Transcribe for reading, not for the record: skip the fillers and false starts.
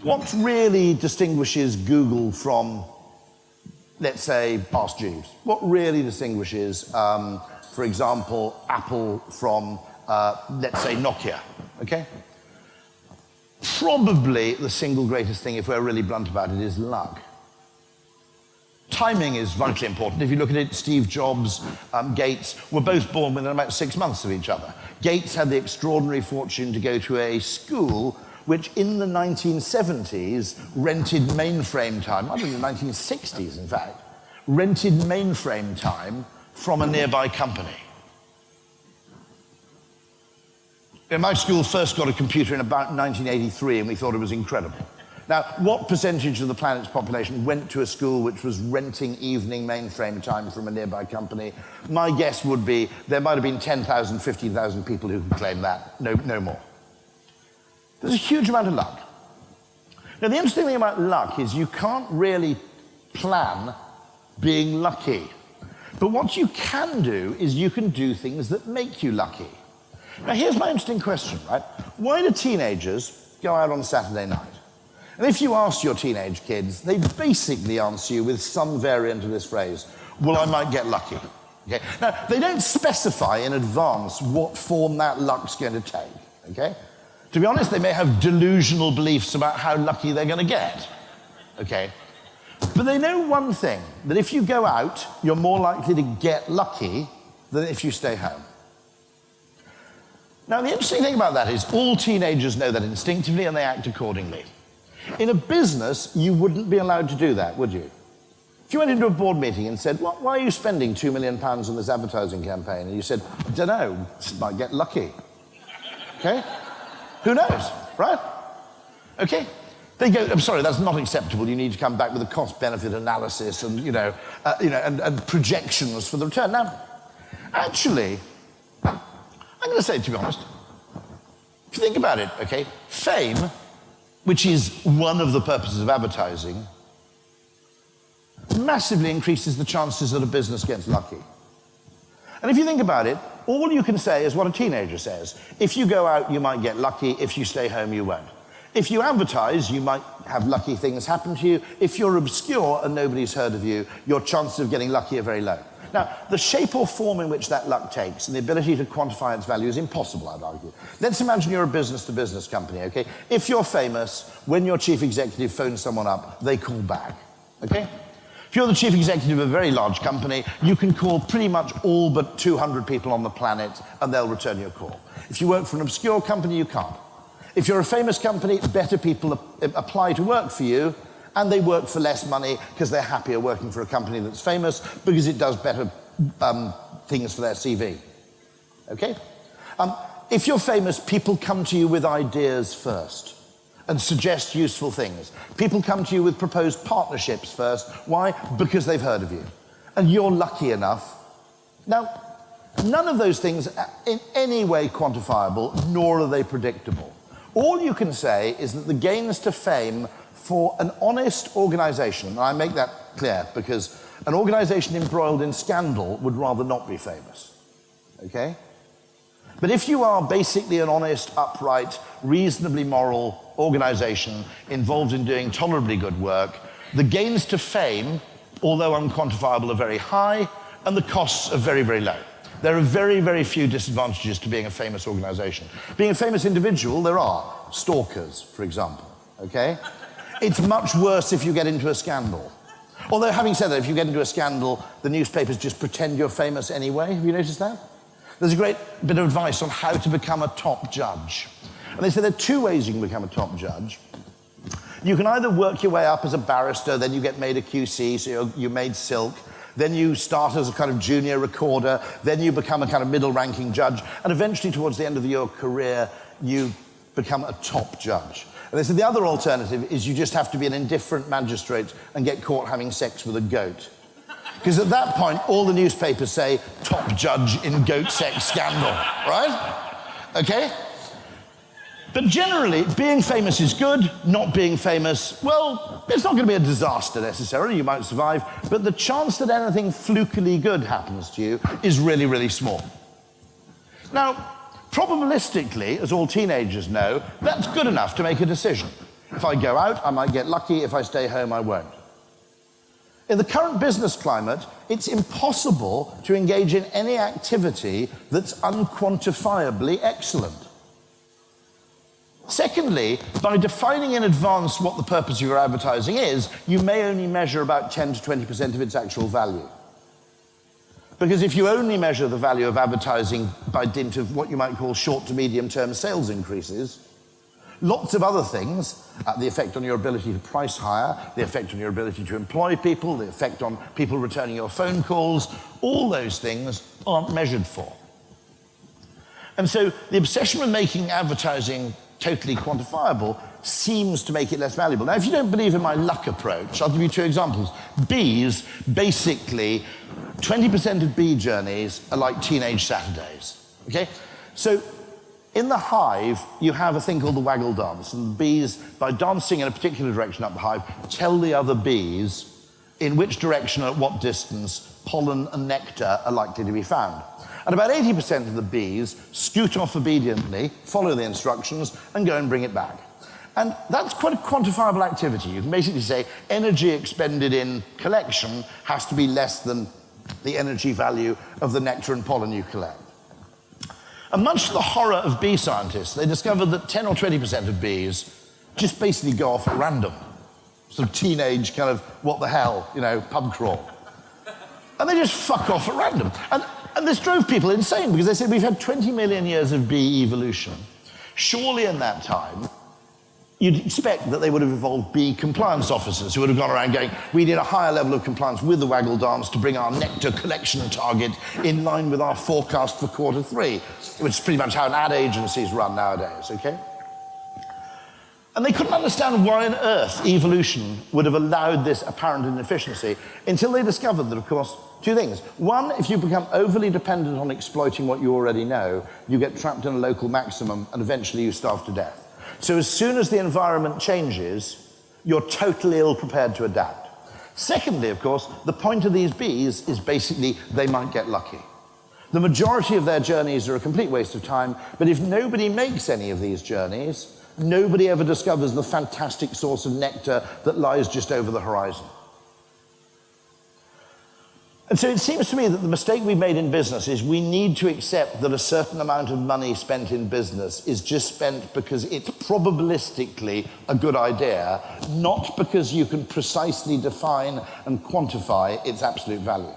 What really distinguishes Google from, let's say, Ask Jeeves? What really distinguishes, for example, Apple from, let's say, Nokia, okay? Probably the single greatest thing, if we're really blunt about it, is luck. Timing is vitally important. If you look at it, Steve Jobs, Gates were both born within about 6 months of each other. Gates had the extraordinary fortune to go to a school which in the 1970s rented mainframe time, I think the 1960s in fact, rented mainframe time from a nearby company. My school first got a computer in about 1983 and we thought it was incredible. Now, what percentage of the planet's population went to a school which was renting evening mainframe time from a nearby company? My guess would be there might have been 10,000, 15,000 people who could claim that, no more. There's a huge amount of luck. Now, the interesting thing about luck is you can't really plan being lucky. But what you can do is you can do things that make you lucky. Now, here's my interesting question, right? Why do teenagers go out on Saturday night? And if you ask your teenage kids, they basically answer you with some variant of this phrase, well, I might get lucky. Okay? Now, they don't specify in advance what form that luck's going to take, okay? To be honest, they may have delusional beliefs about how lucky they're going to get, okay? But they know one thing, that if you go out, you're more likely to get lucky than if you stay home. Now, the interesting thing about that is all teenagers know that instinctively and they act accordingly. In a business, you wouldn't be allowed to do that, would you? If you went into a board meeting and said, well, why are you spending £2 million on this advertising campaign? And you said, I don't know, might get lucky, okay? Who knows, right? Okay? They go, I'm sorry, that's not acceptable. You need to come back with a cost-benefit analysis and, and projections for the return. Now, actually, I'm going to say, to be honest, if you think about it, okay, fame, which is one of the purposes of advertising, massively increases the chances that a business gets lucky. And if you think about it, all you can say is what a teenager says. If you go out, you might get lucky. If you stay home, you won't. If you advertise, you might have lucky things happen to you. If you're obscure and nobody's heard of you, your chances of getting lucky are very low. Now, the shape or form in which that luck takes and the ability to quantify its value is impossible, I'd argue. Let's imagine you're a business-to-business company, okay? If you're famous, when your chief executive phones someone up, they call back, okay? If you're the chief executive of a very large company, you can call pretty much all but 200 people on the planet and they'll return your call. If you work for an obscure company, you can't. If you're a famous company, better people apply to work for you and they work for less money because they're happier working for a company that's famous because it does better things for their CV. Okay? If you're famous, people come to you with ideas first and suggest useful things. People come to you with proposed partnerships first. Why? Because they've heard of you. And you're lucky enough. Now, none of those things are in any way quantifiable, nor are they predictable. All you can say is that the gains to fame for an honest organization, and I make that clear because an organization embroiled in scandal would rather not be famous, okay? But if you are basically an honest, upright, reasonably moral organization involved in doing tolerably good work, the gains to fame, although unquantifiable, are very high, and the costs are very, very low. There are very, very few disadvantages to being a famous organization. Being a famous individual, there are stalkers, for example, okay? It's much worse if you get into a scandal. Although, having said that, if you get into a scandal, the newspapers just pretend you're famous anyway. Have you noticed that? There's a great bit of advice on how to become a top judge. And they say there are two ways you can become a top judge. You can either work your way up as a barrister, then you get made a QC, so you're made silk, then you start as a kind of junior recorder, then you become a kind of middle-ranking judge, and eventually towards the end of your career, you become a top judge. And they said the other alternative is you just have to be an indifferent magistrate and get caught having sex with a goat. Because at that point, all the newspapers say, top judge in goat sex scandal, right? Okay? But generally, being famous is good. Not being famous, well, it's not going to be a disaster necessarily. You might survive. But the chance that anything flukily good happens to you is really, really small. Now, probabilistically, as all teenagers know, that's good enough to make a decision. If I go out, I might get lucky. If I stay home, I won't. In the current business climate, it's impossible to engage in any activity that's unquantifiably excellent. Secondly, by defining in advance what the purpose of your advertising is, you may only measure about 10 to 20% of its actual value. Because if you only measure the value of advertising by dint of what you might call short to medium term sales increases, lots of other things, the effect on your ability to price higher, the effect on your ability to employ people, the effect on people returning your phone calls, all those things aren't measured for. And so the obsession with making advertising totally quantifiable seems to make it less valuable. Now, if you don't believe in my luck approach, I'll give you two examples. Bees, basically, 20% of bee journeys are like teenage Saturdays, okay? So in the hive, you have a thing called the waggle dance, and the bees, by dancing in a particular direction up the hive, tell the other bees in which direction, at what distance, pollen and nectar are likely to be found. And about 80% of the bees scoot off obediently, follow the instructions, and go and bring it back. And that's quite a quantifiable activity. You can basically say energy expended in collection has to be less than the energy value of the nectar and pollen you collect. And much to the horror of bee scientists, they discovered that 10 or 20% of bees just basically go off at random. Sort of teenage kind of, what the hell, you know, pub crawl. And they just fuck off at random. And this drove people insane, because they said, we've had 20 million years of bee evolution. Surely in that time, you'd expect that they would have evolved bee compliance officers who would have gone around going, we need a higher level of compliance with the waggle dance to bring our nectar collection target in line with our forecast for Q3, which is pretty much how ad agencies run nowadays, okay? And they couldn't understand why on earth evolution would have allowed this apparent inefficiency until they discovered that, of course, two things. One, if you become overly dependent on exploiting what you already know, you get trapped in a local maximum and eventually you starve to death. So as soon as the environment changes, you're totally ill-prepared to adapt. Secondly, of course, the point of these bees is basically they might get lucky. The majority of their journeys are a complete waste of time, but if nobody makes any of these journeys, nobody ever discovers the fantastic source of nectar that lies just over the horizon. And so it seems to me that the mistake we made in business is we need to accept that a certain amount of money spent in business is just spent because it's probabilistically a good idea, not because you can precisely define and quantify its absolute value.